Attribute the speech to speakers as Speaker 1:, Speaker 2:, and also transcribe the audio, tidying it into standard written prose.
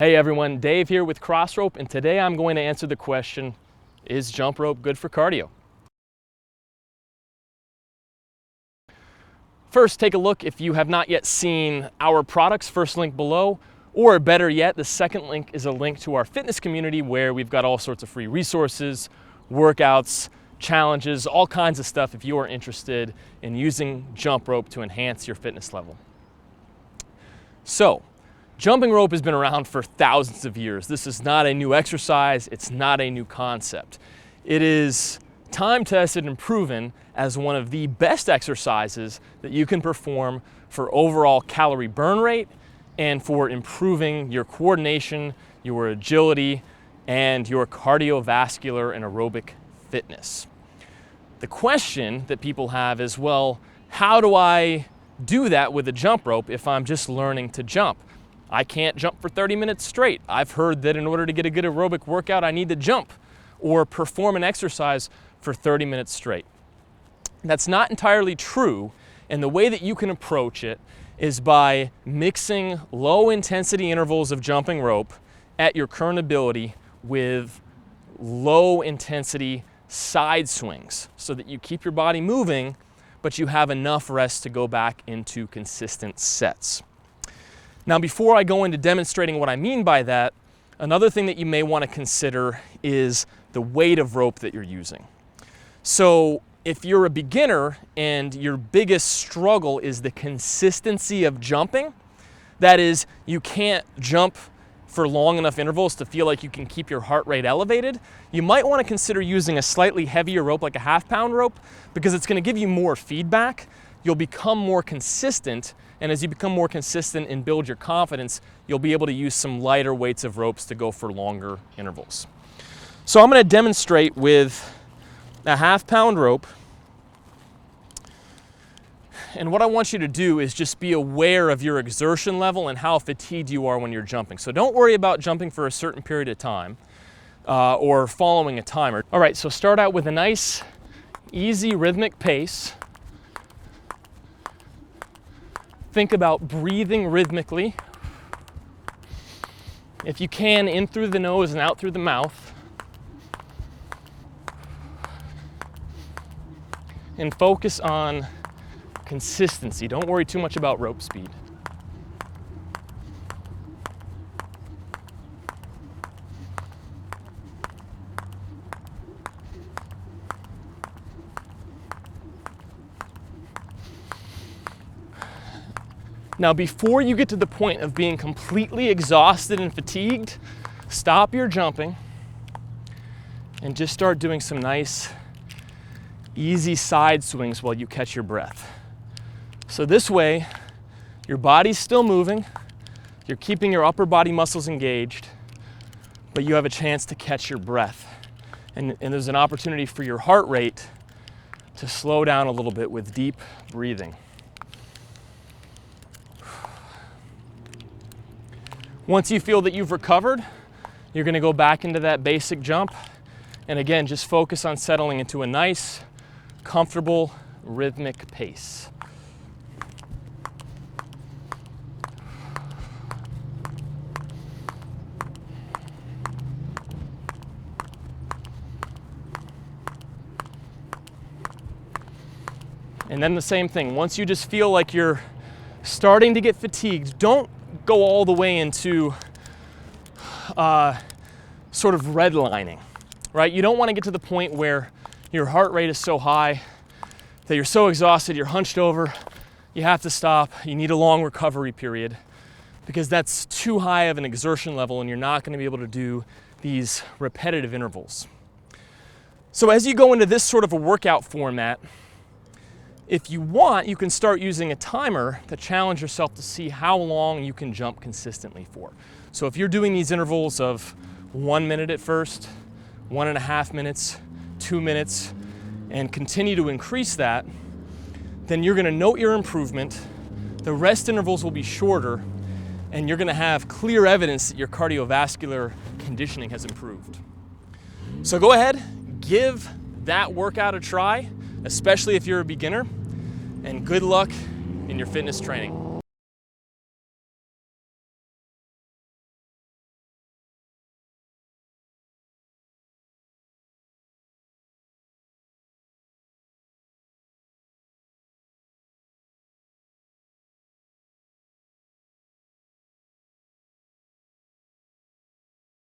Speaker 1: Hey everyone, Dave here with Crossrope, and today I'm going to answer the question, is jump rope good for cardio? First, take a look if you have not yet seen our products, first link below, or better yet, the second link is a link to our fitness community where we've got all sorts of free resources, workouts, challenges, all kinds of stuff if you are interested in using jump rope to enhance your fitness level. So, jumping rope has been around for thousands of years. This is not a new exercise, it's not a new concept. It is time tested and proven as one of the best exercises that you can perform for overall calorie burn rate and for improving your coordination, your agility, and your cardiovascular and aerobic fitness. The question that people have is, well, how do I do that with a jump rope if I'm just learning to jump? I can't jump for 30 minutes straight. I've heard that in order to get a good aerobic workout, I need to jump or perform an exercise for 30 minutes straight. That's not entirely true, and the way that you can approach it is by mixing low intensity intervals of jumping rope at your current ability with low intensity side swings so that you keep your body moving, but you have enough rest to go back into consistent sets. Now, before I go into demonstrating what I mean by that, another thing that you may want to consider is the weight of rope that you're using. So if you're a beginner and your biggest struggle is the consistency of jumping, that is, you can't jump for long enough intervals to feel like you can keep your heart rate elevated, you might want to consider using a slightly heavier rope like a half-pound rope because it's going to give you more feedback. You'll become more consistent, and as you become more consistent and build your confidence, you'll be able to use some lighter weights of ropes to go for longer intervals. So I'm going to demonstrate with a half-pound rope, and what I want you to do is just be aware of your exertion level and how fatigued you are when you're jumping. So don't worry about jumping for a certain period of time or following a timer. All right, so start out with a nice, easy rhythmic pace. Think about breathing rhythmically. If you can, in through the nose and out through the mouth. And focus on consistency. Don't worry too much about rope speed. Now, before you get to the point of being completely exhausted and fatigued, stop your jumping and just start doing some nice, easy side swings while you catch your breath. So this way, your body's still moving, you're keeping your upper body muscles engaged, but you have a chance to catch your breath. And there's an opportunity for your heart rate to slow down a little bit with deep breathing. Once you feel that you've recovered, you're going to go back into that basic jump. And again, just focus on settling into a nice, comfortable, rhythmic pace. And then the same thing, once you just feel like you're starting to get fatigued, don't go all the way into sort of redlining, right? You don't want to get to the point where your heart rate is so high that you're so exhausted, you're hunched over, you have to stop, you need a long recovery period, because that's too high of an exertion level and you're not going to be able to do these repetitive intervals. So as you go into this sort of a workout format, if you want, you can start using a timer to challenge yourself to see how long you can jump consistently for. So if you're doing these intervals of 1 minute at first, 1.5 minutes, 2 minutes, and continue to increase that, then you're going to note your improvement. The rest intervals will be shorter, and you're going to have clear evidence that your cardiovascular conditioning has improved. So go ahead, give that workout a try, especially if you're a beginner, and good luck in your fitness training.